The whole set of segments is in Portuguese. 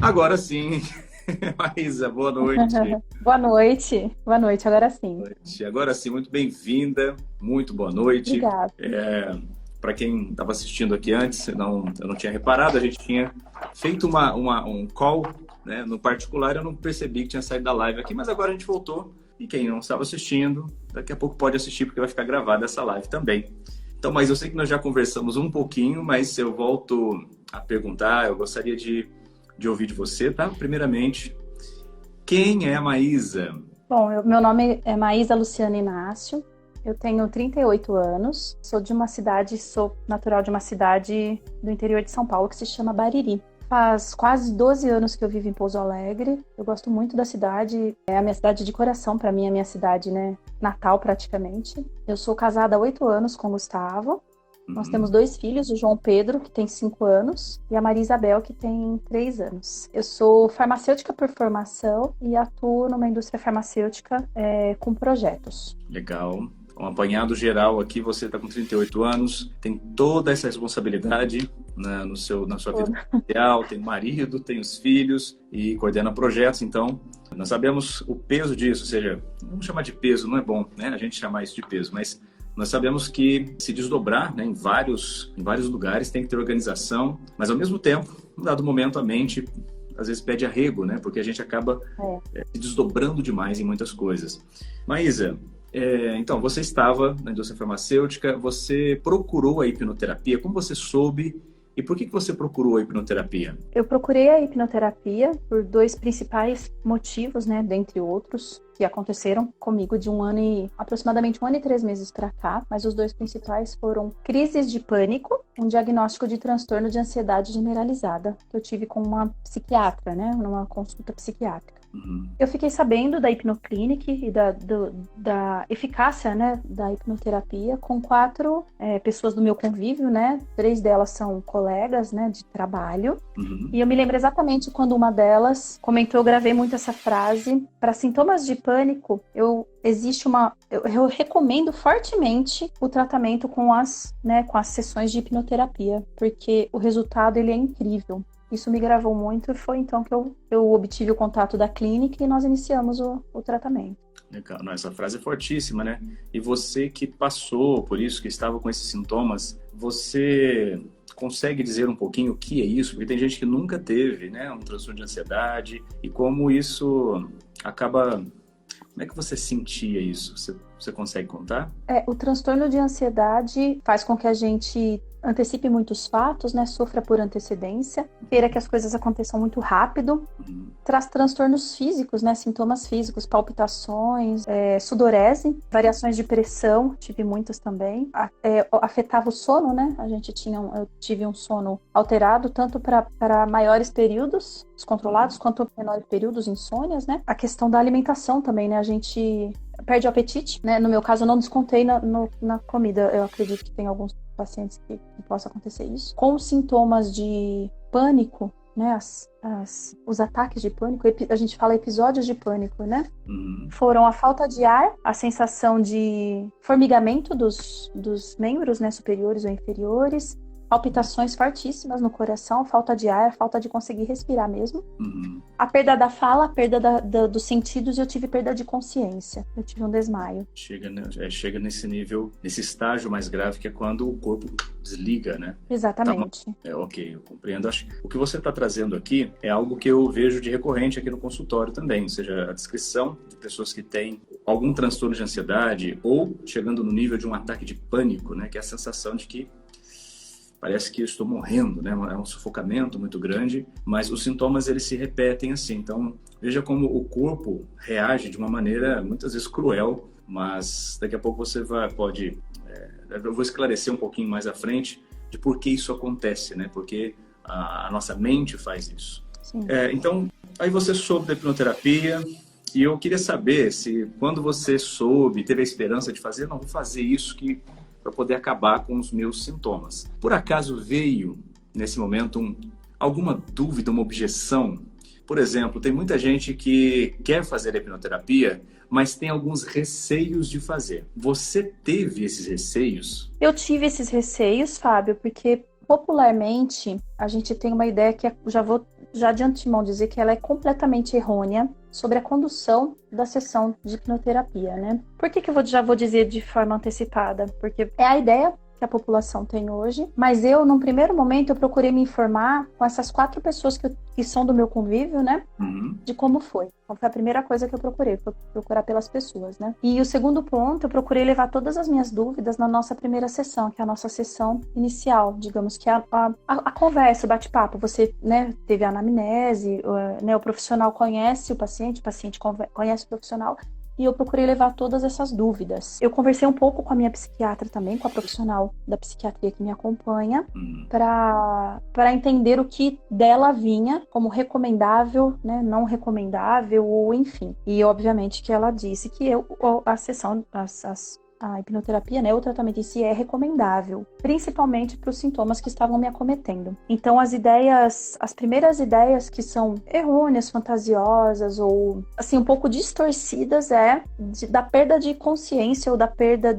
Agora sim, Maísa, boa noite. Boa noite. Boa noite, agora sim. Agora sim, muito bem-vinda, muito boa noite. Obrigada. Para quem estava assistindo aqui antes, eu não tinha reparado, a gente tinha feito um call, né, no particular, eu não percebi que tinha saído da live aqui, mas agora a gente voltou. E quem não estava assistindo, daqui a pouco pode assistir, porque vai ficar gravada essa live também. Então, mas eu sei que nós já conversamos um pouquinho, mas eu volto a perguntar, eu gostaria de ouvir de você, tá? Primeiramente, quem é a Maísa? Bom, meu nome é Maísa Luciana Inácio, eu tenho 38 anos, sou natural de uma cidade do interior de São Paulo que se chama Bariri. Faz quase 12 anos que eu vivo em Pouso Alegre, eu gosto muito da cidade, é a minha cidade de coração, para mim é a minha cidade, né, natal praticamente. Eu sou casada há 8 anos com o Gustavo. Nós temos 2 filhos, o João Pedro, que tem 5 anos, e a Maria Isabel, que tem 3 anos. Eu sou farmacêutica por formação e atuo numa indústria farmacêutica com projetos. Legal. Um apanhado geral aqui, você está com 38 anos, tem toda essa responsabilidade, né, na sua vida social, tem o marido, tem os filhos e coordena projetos, então nós sabemos o peso disso, ou seja, vamos chamar de peso, não é bom, né, a gente chamar isso de peso, mas nós sabemos que se desdobrar, né, em vários lugares tem que ter organização, mas ao mesmo tempo, em dado momento, a mente às vezes pede arrego, né, porque a gente acaba se desdobrando demais em muitas coisas. Maísa, então, você estava na indústria farmacêutica, você procurou a hipnoterapia, como você soube e por que você procurou a hipnoterapia? Eu procurei a hipnoterapia por 2 principais motivos, né, dentre outros, que aconteceram comigo de aproximadamente 1 ano e 3 meses para cá, mas os 2 principais foram crises de pânico, um diagnóstico de transtorno de ansiedade generalizada, que eu tive com uma psiquiatra, né, numa consulta psiquiátrica. Eu fiquei sabendo da Hipnoclinic e da eficácia, né, da hipnoterapia com 4 pessoas do meu convívio, né? 3 delas são colegas, né, de trabalho. E eu me lembro exatamente quando uma delas comentou, eu gravei muito essa frase: para sintomas de pânico, eu recomendo fortemente o tratamento com as sessões de hipnoterapia, porque o resultado ele é incrível. Isso me gravou muito e foi então que eu obtive o contato da clínica e nós iniciamos o tratamento. Legal. Não, essa frase é fortíssima, né? E você que passou por isso, que estava com esses sintomas, você consegue dizer um pouquinho o que é isso? Porque tem gente que nunca teve, né, um transtorno de ansiedade e como isso acaba... Como é que você sentia isso? Você consegue contar? O transtorno de ansiedade faz com que a gente antecipe muitos fatos, né? Sofra por antecedência, queira que as coisas aconteçam muito rápido, traz transtornos físicos, né? Sintomas físicos, palpitações, sudorese, variações de pressão, tive muitas também. Afetava o sono, né? Eu tive um sono alterado, tanto para maiores períodos, descontrolados, quanto menores períodos, insônias, né? A questão da alimentação também, né? A gente perde o apetite, né? No meu caso, eu não descontei na comida. Eu acredito que tem alguns pacientes que possa acontecer isso. Com sintomas de pânico, né? Os ataques de pânico, a gente fala episódios de pânico, né? Foram a falta de ar, a sensação de formigamento dos membros, né? Superiores ou inferiores, palpitações fortíssimas no coração, falta de ar, falta de conseguir respirar mesmo. A perda da fala, a perda dos sentidos, e eu tive perda de consciência. Eu tive um desmaio. Chega nesse nível, nesse estágio mais grave, que é quando o corpo desliga, né? Exatamente. Ok, eu compreendo. Acho que o que você está trazendo aqui é algo que eu vejo de recorrente aqui no consultório também, ou seja, a descrição de pessoas que têm algum transtorno de ansiedade ou chegando no nível de um ataque de pânico, né? Que é a sensação de que parece que eu estou morrendo, né? É um sufocamento muito grande, mas os sintomas eles se repetem assim. Então, veja como o corpo reage de uma maneira muitas vezes cruel, mas daqui a pouco você pode... eu vou esclarecer um pouquinho mais à frente de por que isso acontece, né? Porque a nossa mente faz isso. Então, aí você soube da hipnoterapia e eu queria saber se quando você soube, teve a esperança de fazer, não, vou fazer isso para poder acabar com os meus sintomas. Por acaso veio, nesse momento, alguma dúvida, uma objeção Por exemplo, tem muita gente que quer fazer a hipnoterapia, mas tem alguns receios de fazer. Você teve esses receios? Eu tive esses receios, Fábio, porque popularmente a gente tem uma ideia que já vou de antemão dizer que ela é completamente errônea sobre a condução da sessão de hipnoterapia, né? Por que eu já vou dizer de forma antecipada? Porque é a ideia que a população tem hoje, mas eu, num primeiro momento, eu procurei me informar com essas 4 pessoas que são do meu convívio, né? De como foi. Então, foi a primeira coisa que eu procurei, foi procurar pelas pessoas, né? E o segundo ponto, eu procurei levar todas as minhas dúvidas na nossa primeira sessão, que é a nossa sessão inicial, digamos que a conversa, o bate-papo. Você, né, teve a anamnese, né, o profissional conhece o paciente conhece o profissional, e eu procurei levar todas essas dúvidas. Eu conversei um pouco com a minha psiquiatra também, com a profissional da psiquiatria que me acompanha, para entender o que dela vinha como recomendável, né, não recomendável, ou enfim. E obviamente que ela disse que a sessão, a hipnoterapia, né, o tratamento em si é recomendável, principalmente para os sintomas que estavam me acometendo. Então, as primeiras ideias que são errôneas, fantasiosas ou, assim, um pouco distorcidas da perda de consciência ou da perda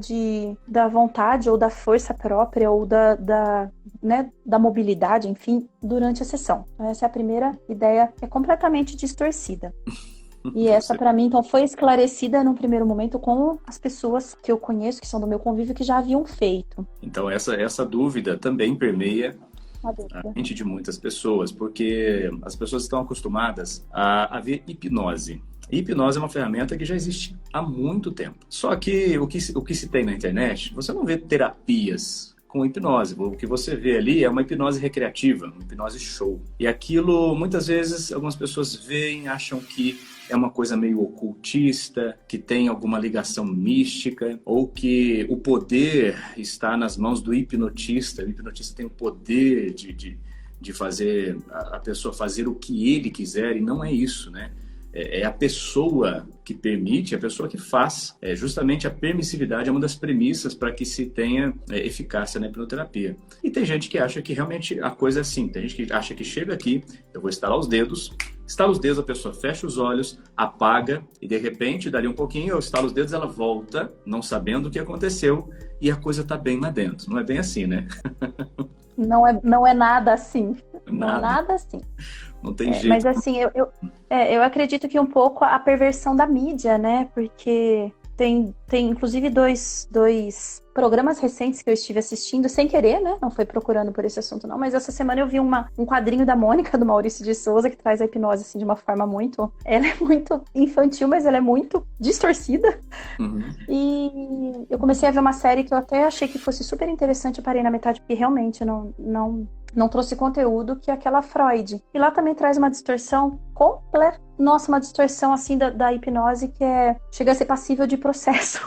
da vontade ou da força própria ou da mobilidade, enfim, durante a sessão. Essa é a primeira ideia, que é completamente distorcida. E essa, para mim, então, foi esclarecida num primeiro momento com as pessoas que eu conheço, que são do meu convívio, que já haviam feito. Então, essa dúvida também permeia a mente de muitas pessoas, porque as pessoas estão acostumadas a ver hipnose. E hipnose é uma ferramenta que já existe há muito tempo. Só que o que se tem na internet, você não vê terapias com hipnose. O que você vê ali é uma hipnose recreativa, uma hipnose show. E aquilo, muitas vezes, algumas pessoas veem, acham que é uma coisa meio ocultista, que tem alguma ligação mística, ou que o poder está nas mãos do hipnotista. O hipnotista tem o poder de fazer a pessoa fazer o que ele quiser, e não é isso, né? É a pessoa que permite, a pessoa que faz. Justamente a permissividade é uma das premissas para que se tenha eficácia na hipnoterapia. E tem gente que acha que realmente a coisa é assim. Tem gente que acha que chega aqui, eu vou estalar os dedos, a pessoa fecha os olhos, apaga, e de repente, dali um pouquinho, eu estalo os dedos, ela volta, não sabendo o que aconteceu, e a coisa está bem lá dentro. Não é bem assim, né? Não é nada assim. Nada. Não é nada assim. Não tem jeito. Mas assim, eu acredito que um pouco a perversão da mídia, né? Porque tem inclusive dois programas recentes que eu estive assistindo sem querer, né? Não foi procurando por esse assunto, não. Mas essa semana eu vi um quadrinho da Mônica, do Maurício de Souza, que traz a hipnose assim, de uma forma muito... Ela é muito infantil, mas ela é muito distorcida. E eu comecei a ver uma série que eu até achei que fosse super interessante. Eu parei na metade, porque realmente não trouxe conteúdo, que é aquela Freud. E lá também traz uma distorção completa. Nossa, uma distorção assim da hipnose que chega a ser passível de processo.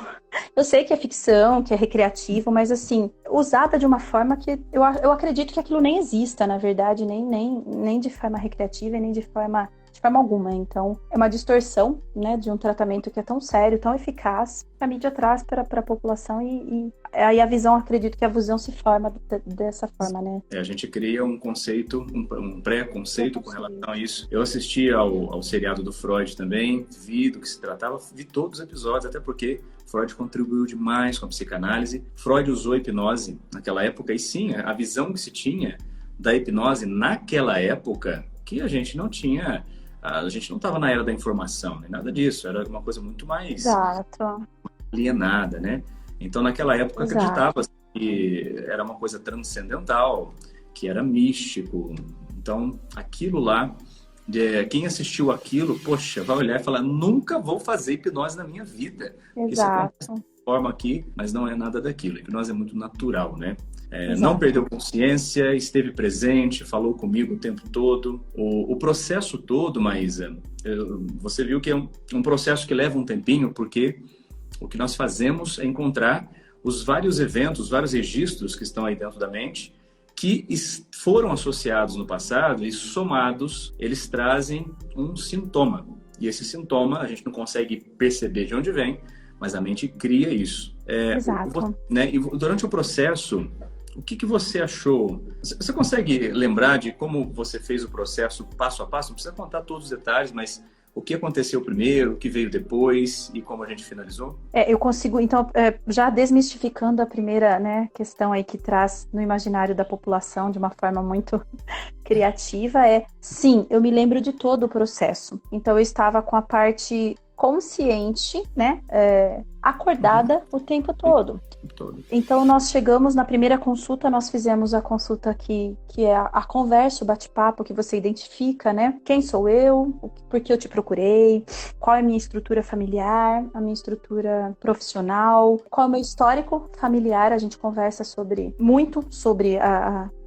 Eu sei que é ficção, que é recreativo, mas assim, usada de uma forma que eu acredito que aquilo nem exista, na verdade, nem de forma recreativa e nem de forma alguma. Então, é uma distorção, né, de um tratamento que é tão sério, tão eficaz, que a mídia traz para a população e aí a visão, acredito que a visão se forma dessa forma, né? A gente cria um conceito, um pré-conceito com relação a isso. Eu assisti ao seriado do Freud também, vi do que se tratava, vi todos os episódios, até porque Freud contribuiu demais com a psicanálise. Freud usou a hipnose naquela época, e sim, a visão que se tinha da hipnose naquela época, que a gente não tinha... A gente não estava na era da informação, nem nada disso. Era uma coisa muito mais alienada, né? Então, naquela época, acreditava que era uma coisa transcendental, que era místico. Então, aquilo lá, quem assistiu aquilo, poxa, vai olhar e falar, nunca vou fazer hipnose na minha vida. Isso acontece de forma aqui, mas não é nada daquilo. A hipnose é muito natural, né? Não perdeu consciência, esteve presente, falou comigo o tempo todo. O processo todo, Maísa, você viu que é um processo que leva um tempinho, porque o que nós fazemos é encontrar os vários eventos, os vários registros que estão aí dentro da mente, que foram associados no passado e somados, eles trazem um sintoma. E esse sintoma a gente não consegue perceber de onde vem, mas a mente cria isso. Exato. Né? E durante o processo O que você achou? Você consegue lembrar de como você fez o processo passo a passo? Não precisa contar todos os detalhes, mas o que aconteceu primeiro, o que veio depois e como a gente finalizou? Eu consigo, então, já desmistificando a primeira, né, questão aí que traz no imaginário da população de uma forma muito criativa, sim, eu me lembro de todo o processo. Então, eu estava com a parte consciente, né, acordada o tempo todo. Então, nós chegamos na primeira consulta, nós fizemos a consulta que é a conversa, o bate-papo, que você identifica, né? Quem sou eu? Por que eu te procurei? Qual é a minha estrutura familiar? A minha estrutura profissional? Qual é o meu histórico familiar? A gente conversa muito sobre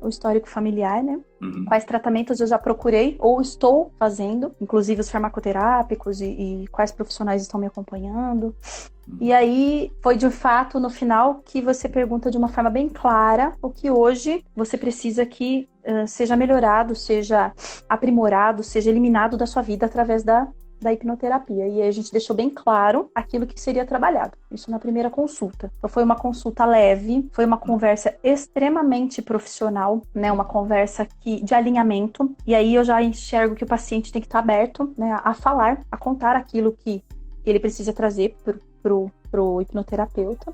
o histórico familiar, né? Quais tratamentos eu já procurei ou estou fazendo, inclusive os farmacoterápicos e quais profissionais estão me acompanhando. E aí foi de fato no final que você pergunta de uma forma bem clara o que hoje você precisa que seja melhorado, seja aprimorado, seja eliminado da sua vida através da hipnoterapia. E aí a gente deixou bem claro aquilo que seria trabalhado. Isso na primeira consulta. Então foi uma consulta leve, foi uma conversa extremamente profissional, né? Uma conversa de alinhamento. E aí eu já enxergo que o paciente tem que estar aberto, né, a falar, a contar aquilo que ele precisa trazer pro hipnoterapeuta.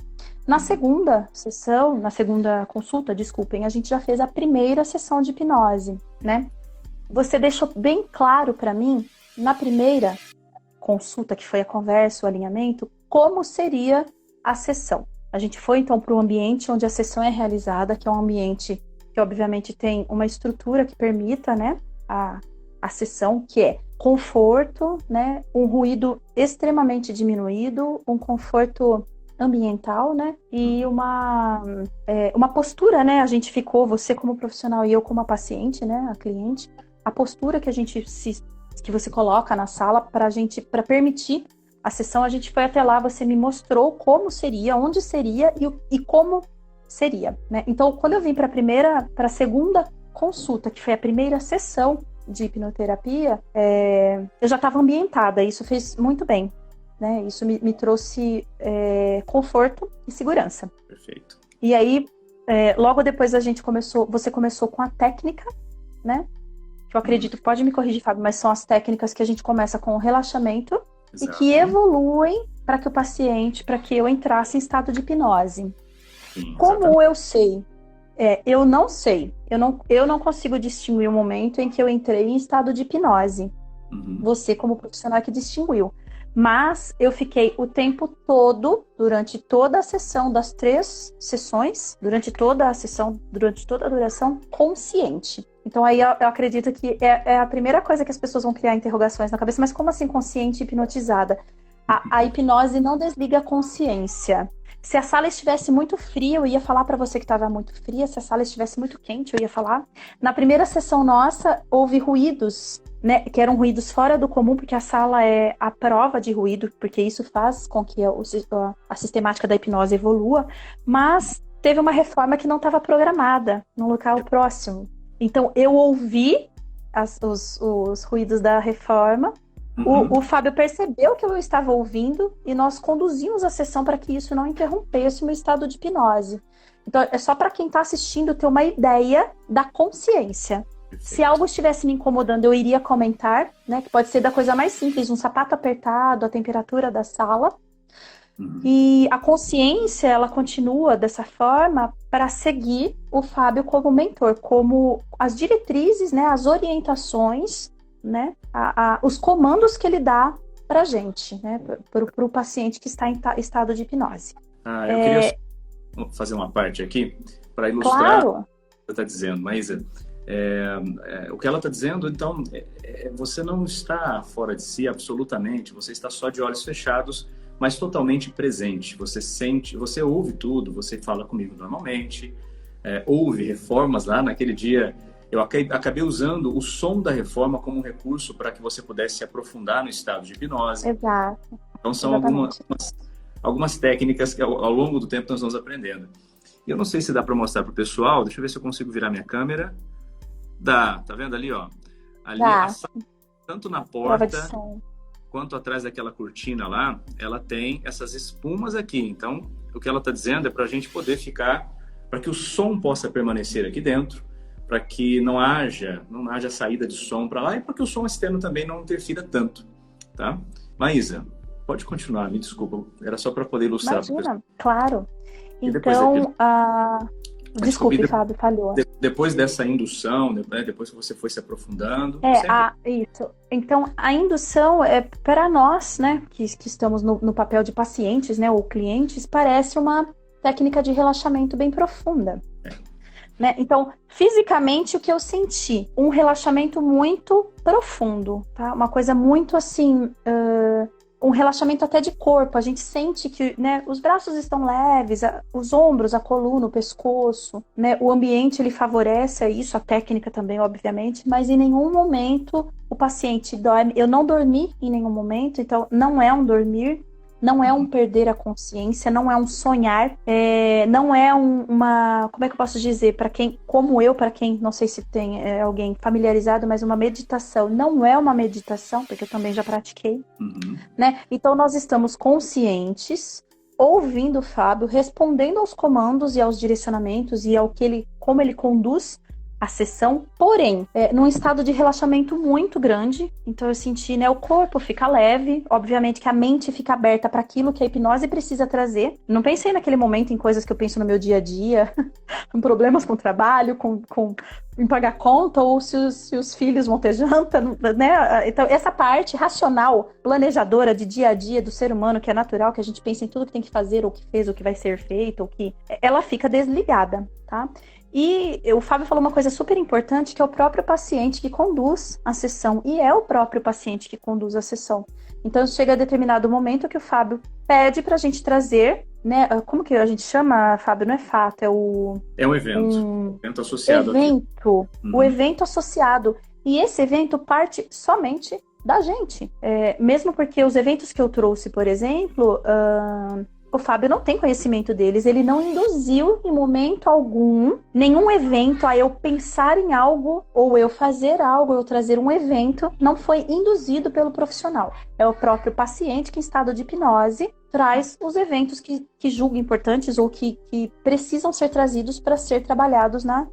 Na segunda consulta, desculpem, a gente já fez a primeira sessão de hipnose, né? Você deixou bem claro para mim, na primeira consulta, que foi a conversa, o alinhamento, como seria a sessão. A gente foi, então, para o ambiente onde a sessão é realizada, que é um ambiente que, obviamente, tem uma estrutura que permita, né, a sessão, que é conforto, né, um ruído extremamente diminuído, um conforto ambiental, né, e uma postura, né, a gente ficou, você como profissional e eu como a paciente, né, a cliente, a postura que que você coloca na sala para permitir a sessão, a gente foi até lá, você me mostrou como seria, onde seria e como seria, né? Então, quando eu vim para a segunda consulta, que foi a primeira sessão de hipnoterapia, eu já estava ambientada, isso fez muito bem, né? Isso me trouxe conforto e segurança. Perfeito. E aí, logo depois você começou com a técnica, né? Que eu acredito, pode me corrigir, Fábio, mas são as técnicas que a gente começa com o relaxamento. Exato. E que evoluem para que eu entrasse em estado de hipnose. Sim, como eu sei? Eu não sei. Eu não consigo distinguir o momento em que eu entrei em estado de hipnose. Você, como profissional, que distinguiu. Mas eu fiquei o tempo todo, durante toda a sessão das 3 sessões, durante toda a duração, consciente. Então aí eu acredito que é a primeira coisa que as pessoas vão criar interrogações na cabeça, mas como assim consciente e hipnotizada? A hipnose não desliga a consciência. Se a sala estivesse muito fria, eu ia falar para você que estava muito fria. Se a sala estivesse muito quente, eu ia falar. Na primeira sessão nossa, houve ruídos, né, que eram ruídos fora do comum, porque a sala é a prova de ruído, porque isso faz com que a sistemática da hipnose evolua, mas teve uma reforma que não estava programada no local próximo. Então, eu ouvi os ruídos da reforma, o Fábio percebeu que eu estava ouvindo e nós conduzimos a sessão para que isso não interrompesse o meu estado de hipnose. Então, é só para quem está assistindo ter uma ideia da consciência. Se algo estivesse me incomodando, eu iria comentar, né? Que pode ser da coisa mais simples, um sapato apertado, a temperatura da sala. E a consciência, ela continua dessa forma para seguir o Fábio como mentor, como as diretrizes, né? As orientações, né? Os comandos que ele dá para a gente, né? Para o paciente que está em estado de hipnose. Eu queria fazer uma parte aqui para ilustrar o que você está dizendo, Maísa. O que ela está dizendo, então, você não está fora de si absolutamente, você está só de olhos fechados, mas totalmente presente. Você sente, você ouve tudo, você fala comigo normalmente, ouve reformas lá naquele dia. Eu acabei usando o som da reforma como um recurso para que você pudesse se aprofundar no estado de hipnose. Exato. Então são algumas técnicas que ao longo do tempo nós vamos aprendendo. E eu não sei se dá para mostrar para o pessoal, deixa eu ver se eu consigo virar minha câmera. Dá, tá vendo ali, ó? Ali, tanto na porta quanto atrás daquela cortina lá, ela tem essas espumas aqui. Então, o que ela está dizendo é para a gente poder ficar para que o som possa permanecer aqui dentro, para que não haja saída de som para lá e para que o som externo também não interfira tanto, tá? Maísa, pode continuar, me desculpa, era só para poder ilustrar. Imagina, claro. Então, desculpe, Fábio, falhou. Depois dessa indução, depois que você foi se aprofundando... Isso. Então, a indução, para nós, né, que estamos no papel de pacientes, né, ou clientes, parece uma técnica de relaxamento bem profunda. Né? Então, fisicamente, o que eu senti? Um relaxamento muito profundo, tá? Uma coisa muito assim... um relaxamento até de corpo. A gente sente que, né, os braços estão leves, os ombros, a coluna, o pescoço, né? O ambiente, ele favorece isso, a técnica também, obviamente, mas em nenhum momento o paciente dorme. Eu não dormi em nenhum momento, então não é um dormir, não é um perder a consciência, não é um sonhar, não é uma... Como é que eu posso dizer? Para quem, como eu, para quem, não sei se tem alguém familiarizado, mas uma meditação não é uma meditação, porque eu também já pratiquei, né? Então nós estamos conscientes, ouvindo o Fábio, respondendo aos comandos e aos direcionamentos e como ele conduz a sessão, porém, num estado de relaxamento muito grande. Então eu senti, né, o corpo fica leve, obviamente que a mente fica aberta para aquilo que a hipnose precisa trazer. Não pensei naquele momento em coisas que eu penso no meu dia a dia, em problemas com o trabalho, em pagar conta, ou se os filhos vão ter janta, né? Então essa parte racional, planejadora de dia a dia do ser humano, que é natural, que a gente pensa em tudo que tem que fazer, ou que fez, ou que vai ser feito, ela fica desligada, tá? E o Fábio falou uma coisa super importante, que é o próprio paciente que conduz a sessão. E é o próprio paciente que conduz a sessão. Então, chega a determinado momento que o Fábio pede pra gente trazer, né? Como que a gente chama, Fábio? Não é fato, é o... É um evento. Evento associado. O evento associado. E esse evento parte somente da gente. Mesmo porque os eventos que eu trouxe, por exemplo... O Fábio não tem conhecimento deles, ele não induziu em momento algum nenhum evento a eu pensar em algo, ou eu fazer algo, eu trazer um evento, não foi induzido pelo profissional. É o próprio paciente que, em estado de hipnose, traz os eventos que julga importantes ou que precisam ser trazidos para ser trabalhados na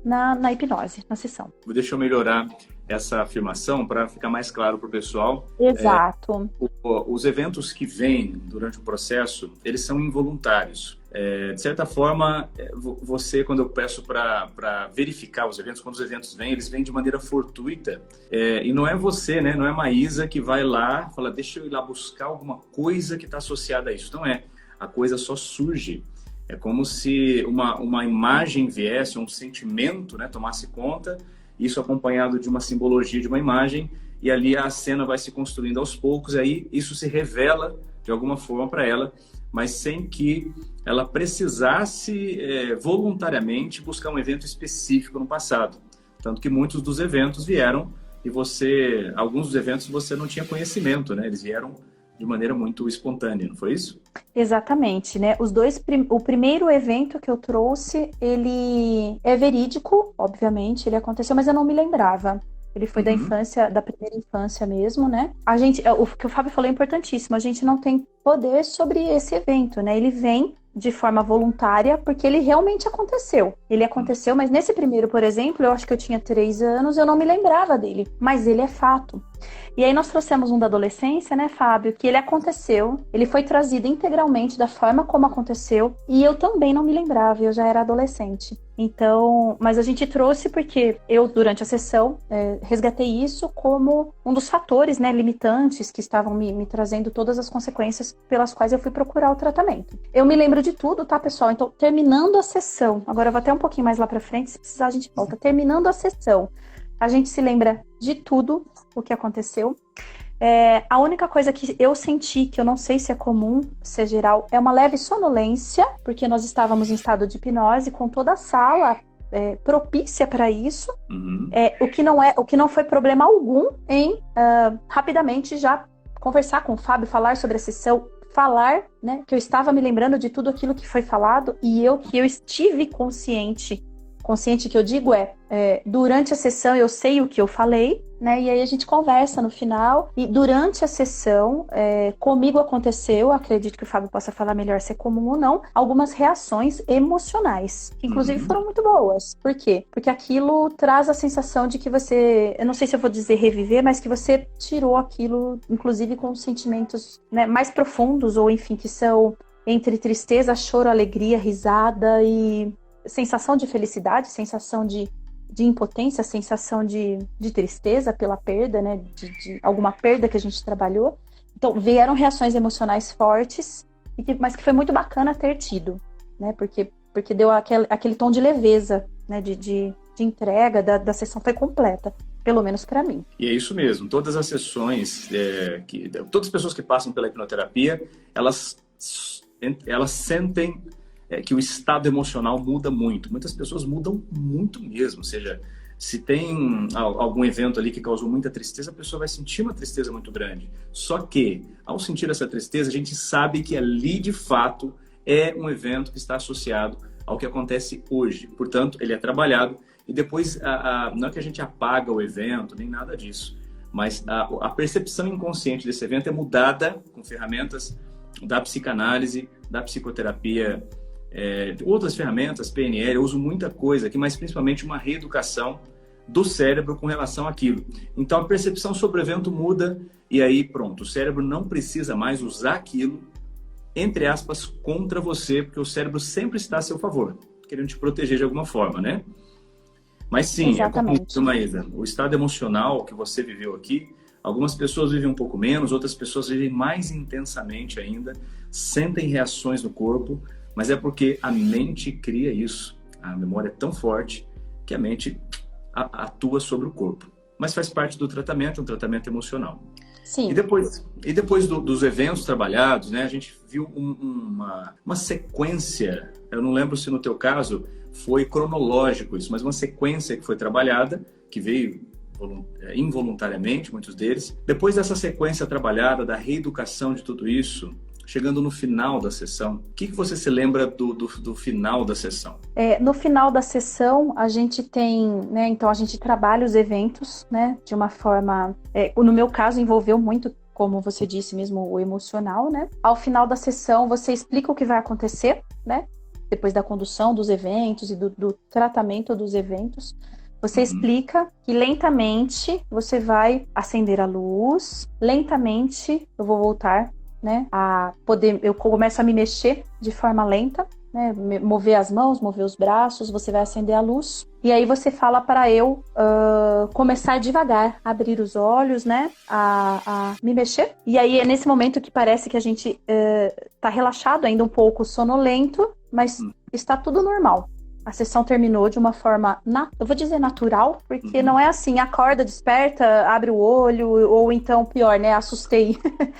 hipnose, na sessão. Deixa eu melhorar essa afirmação para ficar mais claro para o pessoal. Exato. Os eventos que vêm durante o processo, eles são involuntários. De certa forma, você, quando eu peço para verificar os eventos, quando os eventos vêm, eles vêm de maneira fortuita. E não é você, né? Não é a Maísa que vai lá e fala, deixa eu ir lá buscar alguma coisa que está associada a isso. Não é. A coisa só surge. É como se uma imagem viesse, um sentimento, né, tomasse conta, isso acompanhado de uma simbologia de uma imagem, e ali a cena vai se construindo aos poucos, e aí isso se revela de alguma forma para ela, mas sem que ela precisasse voluntariamente buscar um evento específico no passado. Tanto que muitos dos eventos vieram e alguns dos eventos você não tinha conhecimento, né? Eles vieram de maneira muito espontânea, não foi isso? Exatamente, né? O primeiro evento que eu trouxe, ele é verídico, obviamente, ele aconteceu, mas eu não me lembrava. Ele foi da infância, da primeira infância mesmo, né? O que o Fábio falou é importantíssimo, a gente não tem poder sobre esse evento, né? Ele vem de forma voluntária, porque ele realmente aconteceu. Ele aconteceu, mas nesse primeiro, por exemplo, eu acho que eu tinha 3 anos, eu não me lembrava dele, mas ele é fato. E aí nós trouxemos um da adolescência, né, Fábio, que ele aconteceu, ele foi trazido integralmente da forma como aconteceu, e eu também não me lembrava, eu já era adolescente. Então, mas a gente trouxe porque eu, durante a sessão, resgatei isso como um dos fatores, né, limitantes que estavam me trazendo todas as consequências pelas quais eu fui procurar o tratamento. Eu me lembro de tudo, tá, pessoal? Então, terminando a sessão, agora eu vou até um pouquinho mais lá pra frente, se precisar a gente volta. Terminando a sessão, a gente se lembra de tudo o que aconteceu. A única coisa que eu senti, que eu não sei se é comum, se é geral, é uma leve sonolência, porque nós estávamos em estado de hipnose, com toda a sala propícia para isso, o que não foi problema algum em rapidamente já conversar com o Fábio, falar sobre a sessão, falar, né, que eu estava me lembrando de tudo aquilo que foi falado e que eu estive consciente que eu digo durante a sessão eu sei o que eu falei, né? E aí a gente conversa no final. E durante a sessão, comigo aconteceu, acredito que o Fábio possa falar melhor se é comum ou não, algumas reações emocionais, que inclusive foram muito boas. Por quê? Porque aquilo traz a sensação de que você, eu não sei se eu vou dizer reviver, mas que você tirou aquilo, inclusive com sentimentos, né, mais profundos, ou enfim, que são entre tristeza, choro, alegria, risada e sensação de felicidade, sensação de impotência, sensação de tristeza pela perda, né, de alguma perda que a gente trabalhou. Então, vieram reações emocionais fortes, mas que foi muito bacana ter tido, né, porque deu aquele tom de leveza, né, de entrega, da sessão foi completa, pelo menos para mim. E é isso mesmo, todas as sessões, todas as pessoas que passam pela hipnoterapia, elas sentem que o estado emocional muda muito. Muitas pessoas mudam muito mesmo. Ou seja, se tem algum evento ali que causou muita tristeza, a pessoa vai sentir uma tristeza muito grande. Só que, ao sentir essa tristeza, a gente sabe que ali, de fato, é um evento que está associado ao que acontece hoje. Portanto, ele é trabalhado e depois, não é que a gente apaga o evento, nem nada disso, mas a percepção inconsciente desse evento é mudada com ferramentas da psicanálise, da psicoterapia, outras ferramentas, PNL, eu uso muita coisa aqui, mas principalmente uma reeducação do cérebro com relação àquilo. Então a percepção sobre o evento muda e aí pronto, o cérebro não precisa mais usar aquilo, entre aspas, contra você, porque o cérebro sempre está a seu favor, querendo te proteger de alguma forma, né? Mas sim, exatamente. Maísa, o estado emocional que você viveu aqui, algumas pessoas vivem um pouco menos, outras pessoas vivem mais intensamente ainda, sentem reações no corpo, mas é porque a mente cria isso. A memória é tão forte que a mente atua sobre o corpo. Mas faz parte do tratamento, um tratamento emocional. Sim. E depois dos eventos trabalhados, né, a gente viu uma sequência, eu não lembro se no teu caso foi cronológico isso, mas uma sequência que foi trabalhada, que veio involuntariamente, muitos deles. Depois dessa sequência trabalhada, da reeducação de tudo isso, chegando no final da sessão, o que você se lembra do final da sessão? No final da sessão, a gente tem, né, então a gente trabalha os eventos, né, de uma forma, no meu caso, envolveu muito, como você disse mesmo, o emocional, né? Ao final da sessão, você explica o que vai acontecer, né? Depois da condução dos eventos e do tratamento dos eventos. Você explica que lentamente você vai acender a luz, lentamente eu vou voltar, né, eu começo a me mexer de forma lenta, né, mover as mãos, mover os braços, você vai acender a luz, e aí você fala para eu começar devagar, abrir os olhos, né, a me mexer, e aí é nesse momento que parece que a gente tá relaxado, ainda um pouco sonolento, mas está tudo normal. A sessão terminou de uma forma, eu vou dizer natural, porque não é assim, acorda, desperta, abre o olho, ou então, pior, né, assustei,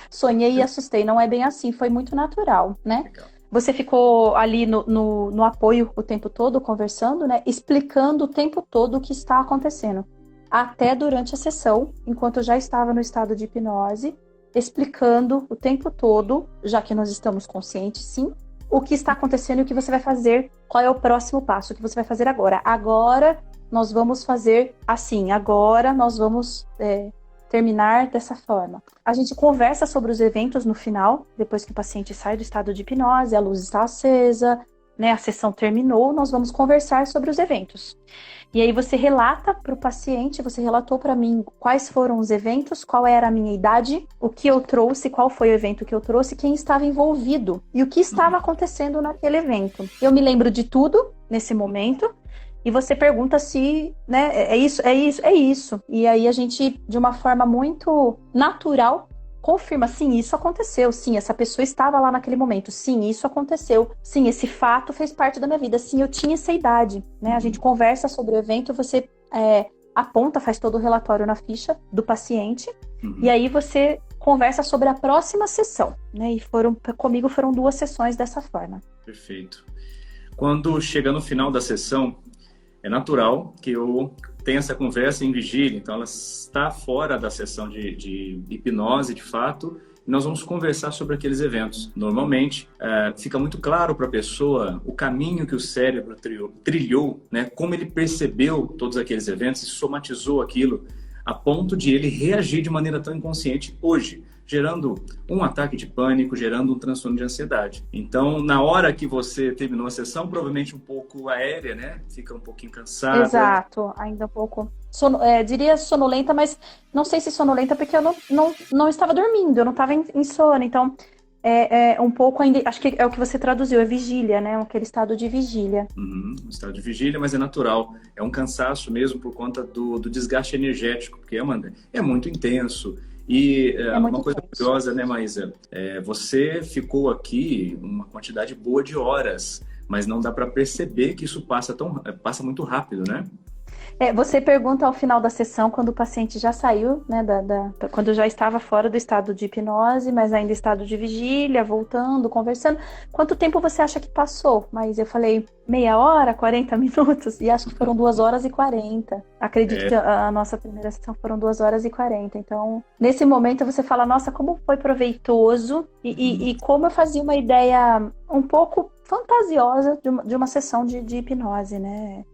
sonhei e assustei. Não é bem assim, foi muito natural, né? Legal. Você ficou ali no apoio o tempo todo, conversando, né, explicando o tempo todo o que está acontecendo. Até durante a sessão, enquanto eu já estava no estado de hipnose, explicando o tempo todo, já que nós estamos conscientes, sim, o que está acontecendo e o que você vai fazer, qual é o próximo passo, o que você vai fazer agora. Agora nós vamos fazer assim, agora nós vamos terminar dessa forma. A gente conversa sobre os eventos no final, depois que o paciente sai do estado de hipnose, a luz está acesa, né, a sessão terminou, nós vamos conversar sobre os eventos. E aí você relata para o paciente, você relatou para mim quais foram os eventos, qual era a minha idade, o que eu trouxe, qual foi o evento que eu trouxe, quem estava envolvido e o que estava acontecendo naquele evento. Eu me lembro de tudo nesse momento e você pergunta se, né, é isso. E aí a gente, de uma forma muito natural, confirma, sim, isso aconteceu, sim, essa pessoa estava lá naquele momento, sim, isso aconteceu, sim, esse fato fez parte da minha vida, sim, eu tinha essa idade, né? A gente conversa sobre o evento, você aponta, faz todo o relatório na ficha do paciente, e aí você conversa sobre a próxima sessão, né? E comigo foram 2 sessões dessa forma. Perfeito. Quando chega no final da sessão, é natural que eu tenha essa conversa em vigília, então ela está fora da sessão de hipnose, de fato, e nós vamos conversar sobre aqueles eventos. Normalmente, fica muito claro para a pessoa o caminho que o cérebro trilhou, né? Como ele percebeu todos aqueles eventos e somatizou aquilo a ponto de ele reagir de maneira tão inconsciente hoje, gerando um ataque de pânico, gerando um transtorno de ansiedade. Então, na hora que você terminou a sessão, provavelmente um pouco aérea, né? Fica um pouquinho cansada. Exato, ainda um pouco, diria sonolenta, mas não sei se sonolenta porque eu não estava dormindo, eu não estava em sono, então um pouco ainda, acho que é o que você traduziu, é vigília, né? Aquele estado de vigília. Um estado de vigília, mas é natural. É um cansaço mesmo por conta do desgaste energético, porque é muito intenso. E uma coisa curiosa, né, Maísa? Você ficou aqui uma quantidade boa de horas, mas não dá para perceber que isso passa muito rápido, né? Você pergunta ao final da sessão, quando o paciente já saiu, né, quando já estava fora do estado de hipnose, mas ainda em estado de vigília, voltando, conversando, quanto tempo você acha que passou? Mas eu falei, meia hora, 40 minutos, e acho que foram 2 horas e 40. Acredito que a nossa primeira sessão foram 2 horas e 40. Então, nesse momento você fala, nossa, como foi proveitoso e como eu fazia uma ideia um pouco fantasiosa de uma sessão de hipnose, né?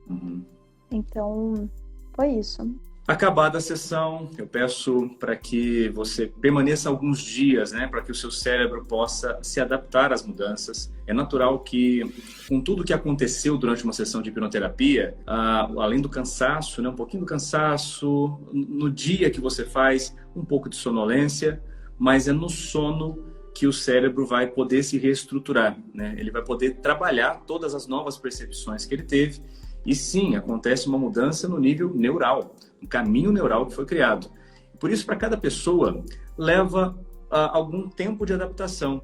Então, foi isso. Acabada a sessão, eu peço para que você permaneça alguns dias, né, para que o seu cérebro possa se adaptar às mudanças. É natural que, com tudo que aconteceu durante uma sessão de hipnoterapia, além do cansaço, né, um pouquinho do cansaço, no dia que você faz, um pouco de sonolência, mas é no sono que o cérebro vai poder se reestruturar, né? Ele vai poder trabalhar todas as novas percepções que ele teve. E sim, acontece uma mudança no nível neural, um caminho neural que foi criado. Por isso, para cada pessoa, leva algum tempo de adaptação.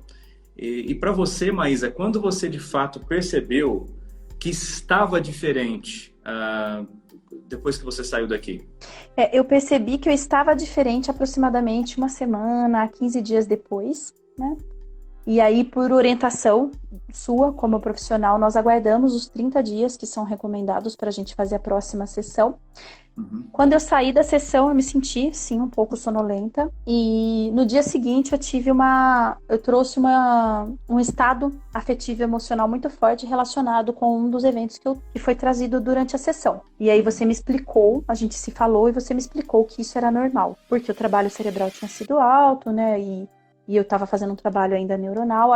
E para você, Maísa, quando você de fato percebeu que estava diferente depois que você saiu daqui? Eu percebi que eu estava diferente aproximadamente uma semana, 15 dias depois, né? E aí, por orientação sua, como profissional, nós aguardamos os 30 dias que são recomendados para a gente fazer a próxima sessão. Quando eu saí da sessão, eu me senti, sim, um pouco sonolenta. E no dia seguinte, eu trouxe um estado afetivo e emocional muito forte relacionado com um dos eventos que foi trazido durante a sessão. E aí você me explicou, a gente se falou e você me explicou que isso era normal. Porque o trabalho cerebral tinha sido alto, né? E eu estava fazendo um trabalho ainda neuronal,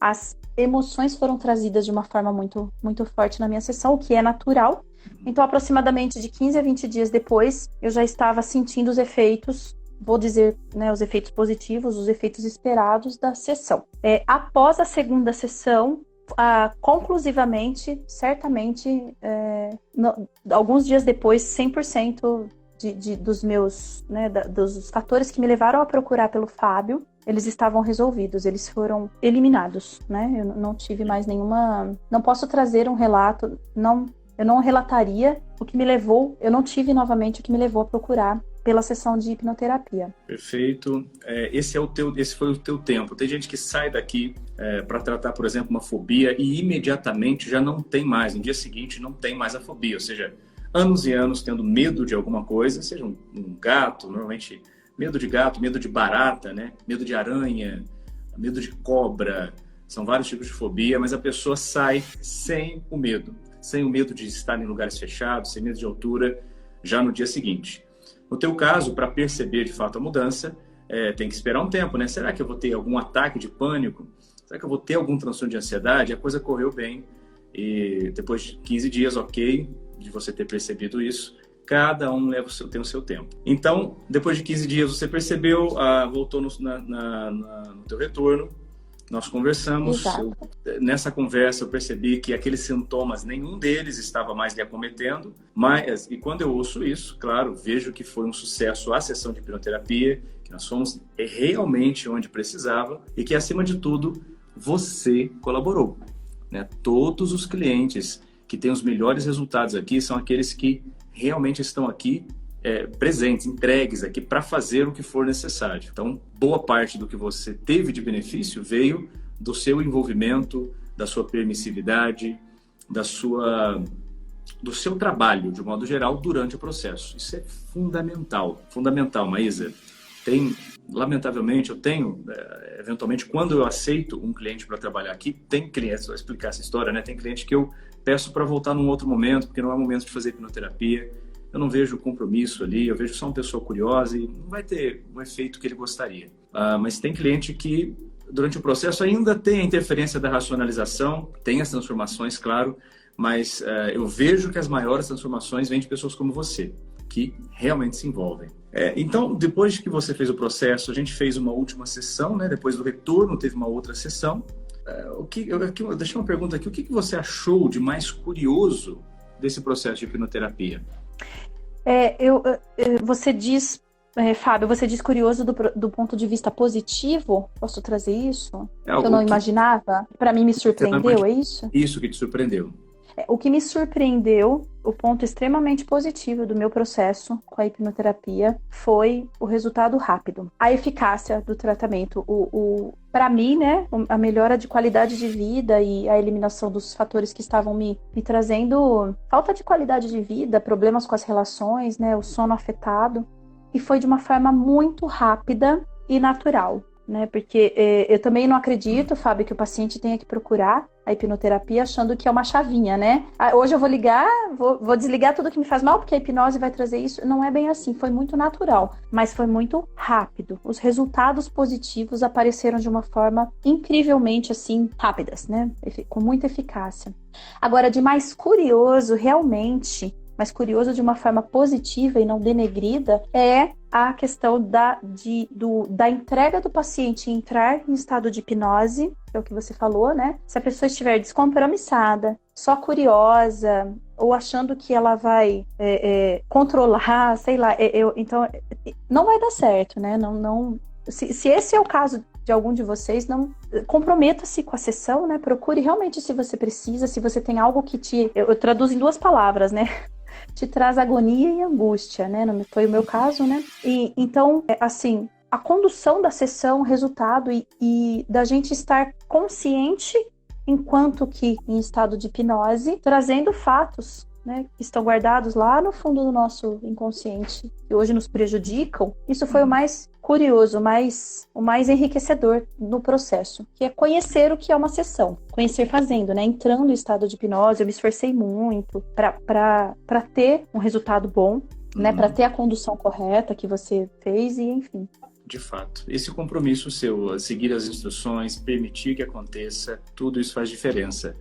as emoções foram trazidas de uma forma muito, muito forte na minha sessão, o que é natural. Então, aproximadamente de 15 a 20 dias depois, eu já estava sentindo os efeitos, vou dizer, né, os efeitos positivos, os efeitos esperados da sessão. Após a segunda sessão, conclusivamente, certamente, alguns dias depois, 100% dos meus, né, dos fatores que me levaram a procurar pelo Fábio, eles estavam resolvidos, eles foram eliminados, né? Eu não tive mais nenhuma... Não posso trazer um relato, eu não relataria o que me levou, eu não tive novamente o que me levou a procurar pela sessão de hipnoterapia. Perfeito. Esse foi o teu tempo. Tem gente que sai daqui para tratar, por exemplo, uma fobia e imediatamente já não tem mais, no dia seguinte não tem mais a fobia, ou seja, anos e anos tendo medo de alguma coisa, seja um gato, normalmente... Medo de gato, medo de barata, né? Medo de aranha, medo de cobra. São vários tipos de fobia, mas a pessoa sai sem o medo de estar em lugares fechados, sem medo de altura, já no dia seguinte. No teu caso, para perceber de fato a mudança, tem que esperar um tempo, né? Será que eu vou ter algum ataque de pânico? Será que eu vou ter algum transtorno de ansiedade? A coisa correu bem e depois de 15 dias, ok, de você ter percebido isso, cada um tem o seu tempo. Então, depois de 15 dias, você percebeu, voltou no teu retorno, nós conversamos. Nessa conversa, eu percebi que aqueles sintomas, nenhum deles estava mais lhe acometendo. E quando eu ouço isso, claro, vejo que foi um sucesso a sessão de hipnoterapia, que nós fomos realmente onde precisava e que, acima de tudo, você colaborou, né? Todos os clientes que têm os melhores resultados aqui são aqueles que realmente estão aqui presentes, entregues aqui para fazer o que for necessário. Então, boa parte do que você teve de benefício veio do seu envolvimento, da sua permissividade, do seu trabalho, de modo geral, durante o processo. Isso é fundamental, Maísa. Lamentavelmente, eu tenho, eventualmente, quando eu aceito um cliente para trabalhar aqui, tem clientes, vou explicar essa história, né? Tem cliente que eu peço para voltar num outro momento, porque não é momento de fazer hipnoterapia. eu não vejo compromisso ali, eu vejo só uma pessoa curiosa e não vai ter o efeito que ele gostaria. Mas tem cliente que, durante o processo, ainda tem a interferência da racionalização, tem as transformações, claro, mas eu vejo que as maiores transformações vêm de pessoas como você, que realmente se envolvem. Então, depois que você fez o processo, a gente fez uma última sessão, né? Depois do retorno, teve uma outra sessão. Eu deixei uma pergunta aqui. O que você achou de mais curioso desse processo de hipnoterapia? Você diz, Fábio, você diz curioso do ponto de vista positivo? Posso trazer isso? Que eu não imaginava? Para mim, me surpreendeu, é isso? Isso que te surpreendeu. O que me surpreendeu, o ponto extremamente positivo do meu processo com a hipnoterapia foi o resultado rápido. A eficácia do tratamento. Para mim, né, a melhora de qualidade de vida e a eliminação dos fatores que estavam me trazendo falta de qualidade de vida, problemas com as relações, né, o sono afetado. E foi de uma forma muito rápida e natural. Né? Porque eu também não acredito, Fábio, que o paciente tenha que procurar a hipnoterapia achando que é uma chavinha, né? Hoje eu vou ligar, vou desligar tudo que me faz mal, porque a hipnose vai trazer isso. Não é bem assim, foi muito natural, mas foi muito rápido. Os resultados positivos apareceram de uma forma incrivelmente, assim, rápidas, né? Com muita eficácia. Agora, de mais curioso, realmente, mas curioso de uma forma positiva e não denegrida, é a questão da entrega do paciente entrar em estado de hipnose, que é o que você falou, né? Se a pessoa estiver descompromissada, só curiosa, ou achando que ela vai controlar, sei lá, então não vai dar certo, né? Se esse é o caso de algum de vocês, não comprometa-se com a sessão, né? Procure realmente se você precisa, se você tem algo que eu traduzo em 2 palavras, né? Te traz agonia e angústia, né? Não foi o meu caso, né? E então, assim, a condução da sessão, o resultado e da gente estar consciente enquanto que em estado de hipnose, trazendo fatos, né, que estão guardados lá no fundo do nosso inconsciente, que hoje nos prejudicam. Isso foi o mais curioso, o mais enriquecedor no processo, que é conhecer o que é uma sessão, conhecer fazendo, né, entrando em estado de hipnose. Eu me esforcei muito para ter um resultado bom, né, para ter a condução correta que você fez e enfim. De fato, esse compromisso seu, seguir as instruções, permitir que aconteça, tudo isso faz diferença.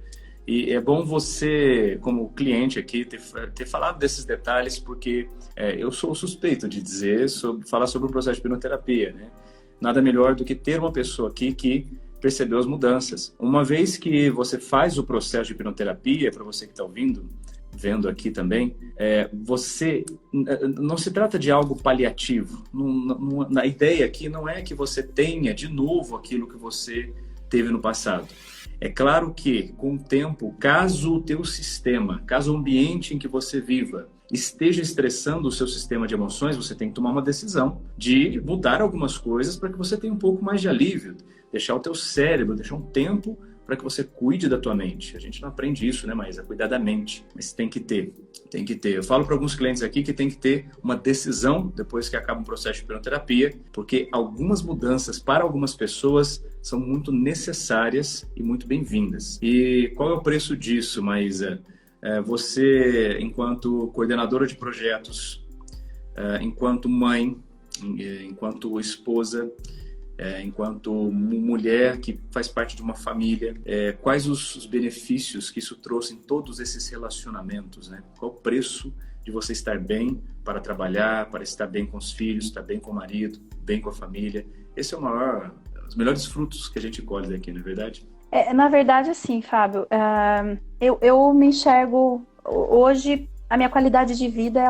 E é bom você, como cliente aqui, ter falado desses detalhes, porque eu sou suspeito de falar sobre o processo de hipnoterapia, né? Nada melhor do que ter uma pessoa aqui que percebeu as mudanças. Uma vez que você faz o processo de hipnoterapia, para você que está vendo aqui também, você não se trata de algo paliativo. A ideia aqui não é que você tenha de novo aquilo que você teve no passado. É claro que, com o tempo, caso o teu sistema, caso o ambiente em que você viva esteja estressando o seu sistema de emoções, você tem que tomar uma decisão de mudar algumas coisas para que você tenha um pouco mais de alívio, deixar o teu cérebro, deixar um tempo para que você cuide da tua mente. A gente não aprende isso, né, Maísa? Cuidar da mente, mas tem que ter. Eu falo para alguns clientes aqui que tem que ter uma decisão depois que acaba o processo de hipnoterapia, porque algumas mudanças para algumas pessoas são muito necessárias e muito bem-vindas. E qual é o preço disso, Maísa? Você, enquanto coordenadora de projetos, enquanto mãe, enquanto esposa, enquanto mulher que faz parte de uma família, quais os benefícios que isso trouxe em todos esses relacionamentos, né? Qual o preço de você estar bem para trabalhar, para estar bem com os filhos, estar bem com o marido, bem com a família? Esse é os melhores frutos que a gente colhe daqui, não é verdade? Na verdade, assim, Fábio, eu me enxergo hoje, a minha qualidade de vida,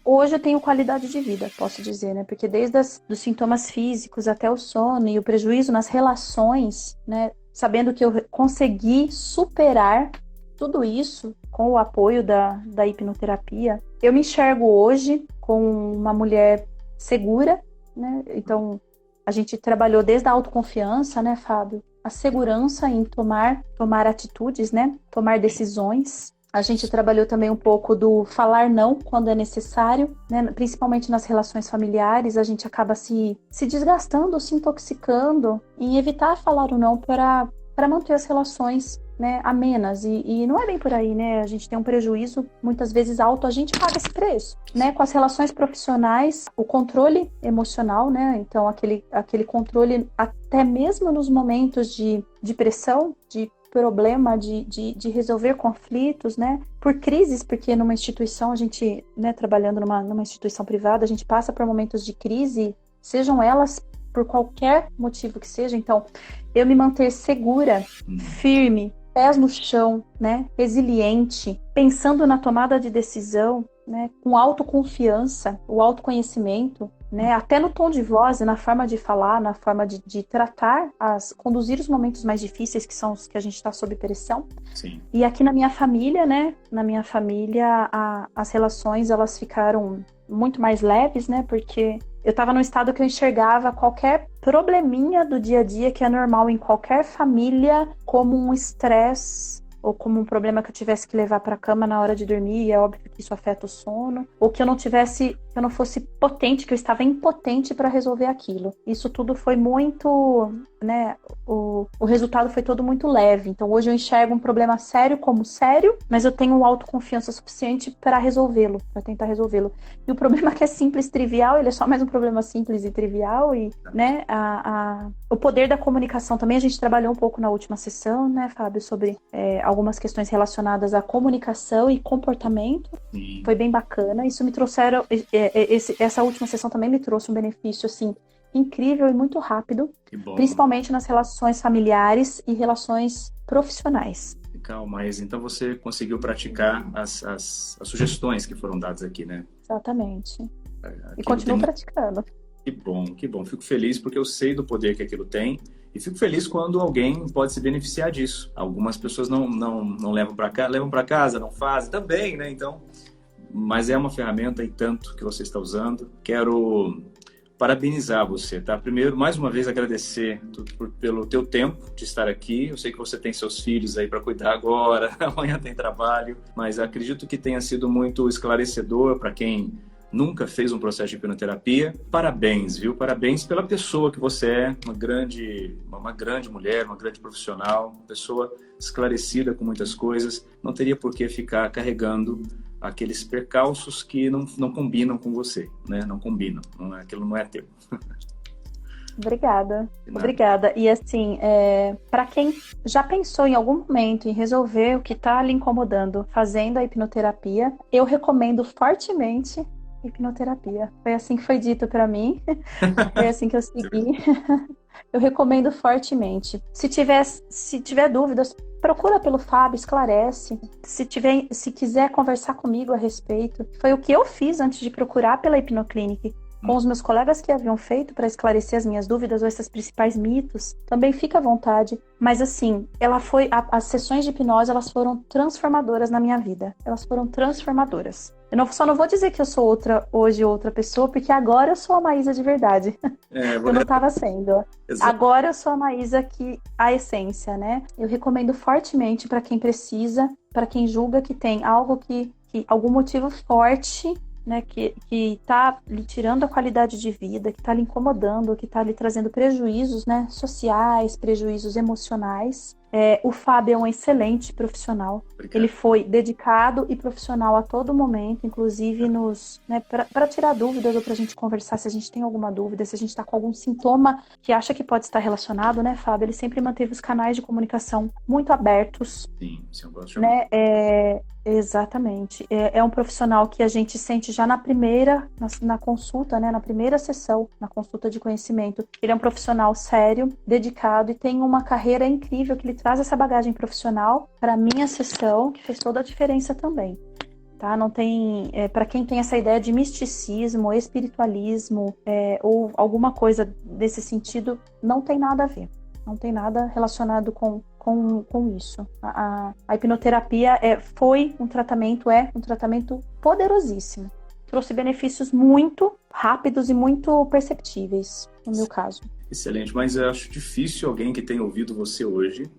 hoje eu tenho qualidade de vida, posso dizer, né? Porque desde dos sintomas físicos até o sono e o prejuízo nas relações, né? Sabendo que eu consegui superar tudo isso com o apoio da hipnoterapia, eu me enxergo hoje como uma mulher segura, né? Então, a gente trabalhou desde a autoconfiança, né, Fábio? A segurança em tomar atitudes, né? Tomar decisões. A gente trabalhou também um pouco do falar não quando é necessário, né? Principalmente nas relações familiares, a gente acaba se desgastando, se intoxicando em evitar falar o não para manter as relações né, amenas, e não é bem por aí, né? A gente tem um prejuízo, muitas vezes alto, a gente paga esse preço, né? Com as relações profissionais, o controle emocional, né? Então, aquele controle, até mesmo nos momentos de pressão, de problema, de resolver conflitos, né? Por crises, porque numa instituição, a gente, né, trabalhando numa instituição privada, a gente passa por momentos de crise, sejam elas por qualquer motivo que seja. Então, eu me manter segura, firme, pés no chão, né, resiliente, pensando na tomada de decisão, né, com autoconfiança, o autoconhecimento, né, até no tom de voz, na forma de falar, na forma de tratar, conduzir os momentos mais difíceis, que são os que a gente está sob pressão. Sim. E aqui na minha família, né, as relações, elas ficaram muito mais leves, né, porque eu estava num estado que eu enxergava qualquer probleminha do dia a dia, que é normal em qualquer família, como um estresse ou como um problema que eu tivesse que levar para a cama na hora de dormir, e é óbvio que isso afeta o sono, ou que eu não fosse potente, que eu estava impotente para resolver aquilo. Isso tudo foi muito, né, o resultado foi todo muito leve. Então hoje eu enxergo um problema sério como sério, mas eu tenho autoconfiança suficiente para resolvê-lo, para tentar resolvê-lo. E o problema que é simples, trivial, ele é só mais um problema simples e trivial, e, né, o poder da comunicação também, a gente trabalhou um pouco na última sessão, né, Fábio, sobre algumas questões relacionadas à comunicação e comportamento. Sim. Foi bem bacana. Isso me trouxeram, essa última sessão também me trouxe um benefício, assim, incrível e muito rápido, principalmente nas relações familiares e relações profissionais. Calma, mas então você conseguiu praticar as sugestões que foram dadas aqui, né? Exatamente. E continuo praticando. Que bom. Fico feliz porque eu sei do poder que aquilo tem. E fico feliz quando alguém pode se beneficiar disso. Algumas pessoas não levam para cá, levam para casa, não fazem também, né? Então, mas é uma ferramenta e tanto que você está usando. Quero parabenizar você, tá? Primeiro, mais uma vez, agradecer pelo teu tempo de estar aqui. Eu sei que você tem seus filhos aí para cuidar agora, amanhã tem trabalho, mas acredito que tenha sido muito esclarecedor para quem nunca fez um processo de hipnoterapia. Parabéns, viu? Parabéns pela pessoa que você é, uma grande mulher, uma grande profissional, uma pessoa esclarecida com muitas coisas. Não teria por que ficar carregando aqueles percalços que não combinam com você, né? Não combinam, aquilo não é teu. Obrigada. E assim, para quem já pensou em algum momento em resolver o que está lhe incomodando fazendo a hipnoterapia, eu recomendo fortemente hipnoterapia. Foi assim que foi dito para mim, foi assim que eu segui. Eu recomendo fortemente. Se tiver dúvidas, procura pelo Fábio, esclarece. Se quiser conversar comigo a respeito, foi o que eu fiz antes de procurar pela Hipnoclinic, com os meus colegas que haviam feito para esclarecer as minhas dúvidas ou esses principais mitos. Também fica à vontade. Mas assim, as sessões de hipnose, elas foram transformadoras na minha vida. Elas foram transformadoras. Eu só não vou dizer que eu sou hoje outra pessoa, porque agora eu sou a Maísa de verdade. Eu não estava sendo. Exato. Agora eu sou a Maísa a essência, né? Eu recomendo fortemente para quem precisa, para quem julga que tem algo algum motivo forte, né, que está lhe tirando a qualidade de vida, que está lhe incomodando, que está lhe trazendo prejuízos, né, sociais, prejuízos emocionais. O Fábio é um excelente profissional. Obrigado. Ele foi dedicado e profissional a todo momento, inclusive para tirar dúvidas ou para a gente conversar se a gente tem alguma dúvida, se a gente está com algum sintoma que acha que pode estar relacionado, né, Fábio? Ele sempre manteve os canais de comunicação muito abertos. Sim, eu gosto de chamar. Né? Exatamente. É um profissional que a gente sente já na consulta, né, na primeira sessão, na consulta de conhecimento. Ele é um profissional sério, dedicado e tem uma carreira incrível que ele traz essa bagagem profissional para a minha sessão, que fez toda a diferença também. Tá? Não tem, para quem tem essa ideia de misticismo, espiritualismo ou alguma coisa desse sentido, não tem nada a ver. Não tem nada relacionado com isso. A hipnoterapia foi um tratamento poderosíssimo. Trouxe benefícios muito rápidos e muito perceptíveis, no meu caso. Excelente, mas eu acho difícil alguém que tenha ouvido você hoje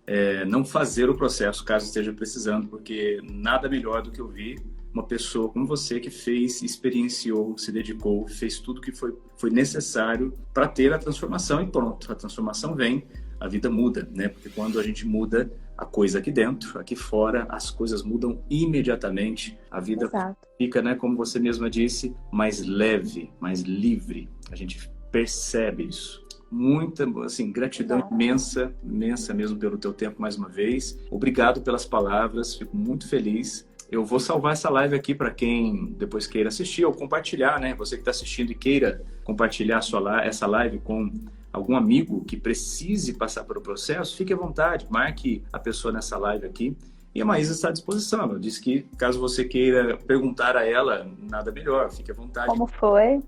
não fazer o processo, caso esteja precisando, porque nada melhor do que ouvir uma pessoa como você que fez, experienciou, se dedicou, fez tudo que foi necessário para ter a transformação e pronto, a transformação vem, a vida muda, né? Porque quando a gente muda, a coisa aqui dentro, aqui fora, as coisas mudam imediatamente. A vida fica, né, como você mesma disse, mais leve, mais livre. A gente percebe isso. Muita, assim, gratidão imensa, imensa mesmo pelo teu tempo mais uma vez. Obrigado pelas palavras, fico muito feliz. Eu vou salvar essa live aqui para quem depois queira assistir ou compartilhar, né? Você que está assistindo e queira compartilhar essa live com algum amigo que precise passar pelo processo, fique à vontade, marque a pessoa nessa live aqui. E a Maísa está à disposição. Ela disse que, caso você queira perguntar a ela, nada melhor, fique à vontade. Como foi?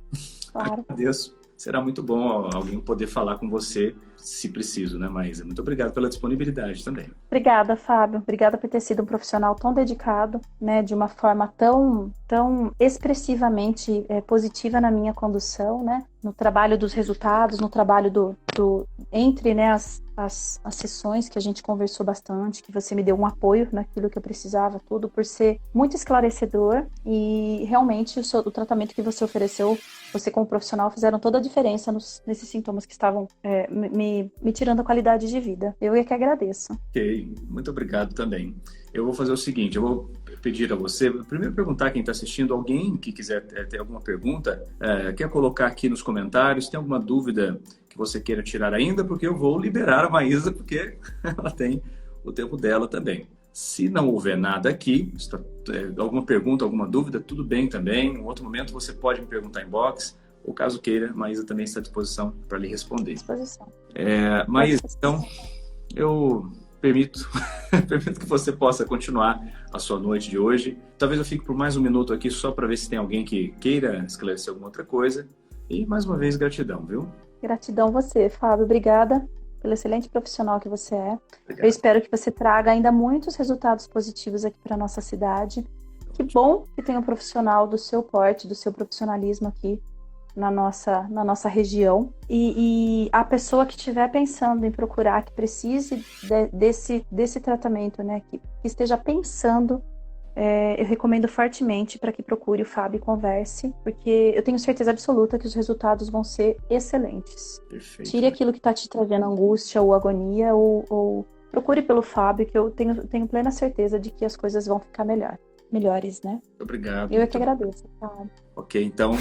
Claro. Agradeço. Será muito bom alguém poder falar com você, se preciso, né, Maísa? Muito obrigado pela disponibilidade também. Obrigada, Fábio. Obrigada por ter sido um profissional tão dedicado, né, de uma forma tão expressivamente positiva na minha condução, né, no trabalho dos resultados, no trabalho entre, né, as sessões que a gente conversou bastante, que você me deu um apoio naquilo que eu precisava, tudo por ser muito esclarecedor e realmente o tratamento que você ofereceu, você como profissional, fizeram toda a diferença nesses sintomas que estavam me tirando a qualidade de vida. Eu é que agradeço. Ok, muito obrigado também. Eu vou fazer o seguinte, eu vou pedir a você, primeiro perguntar quem está assistindo, alguém que quiser ter alguma pergunta, quer colocar aqui nos comentários, tem alguma dúvida que você queira tirar ainda, porque eu vou liberar a Maísa, porque ela tem o tempo dela também. Se não houver nada aqui, alguma pergunta, alguma dúvida, tudo bem também. Em outro momento você pode me perguntar em box, ou caso queira, a Maísa também está à disposição para lhe responder. Disposição. Maísa, então, eu permito que você possa continuar a sua noite de hoje. Talvez eu fique por mais um minuto aqui só para ver se tem alguém que queira esclarecer alguma outra coisa. E mais uma vez, gratidão, viu? Gratidão a você, Fábio. Obrigada pelo excelente profissional que você é. Obrigado. Eu espero que você traga ainda muitos resultados positivos aqui para nossa cidade. Que bom que tem um profissional do seu porte, do seu profissionalismo aqui na nossa região. E a pessoa que estiver pensando em procurar, que precise desse tratamento, né, que esteja pensando, eu recomendo fortemente para que procure o Fábio e converse, porque eu tenho certeza absoluta que os resultados vão ser excelentes. Perfeito. Tire aquilo que está te trazendo angústia ou agonia, ou procure pelo Fábio, que eu tenho plena certeza de que as coisas vão ficar melhores, né? Obrigado. Eu é que agradeço, Fábio. Ok, então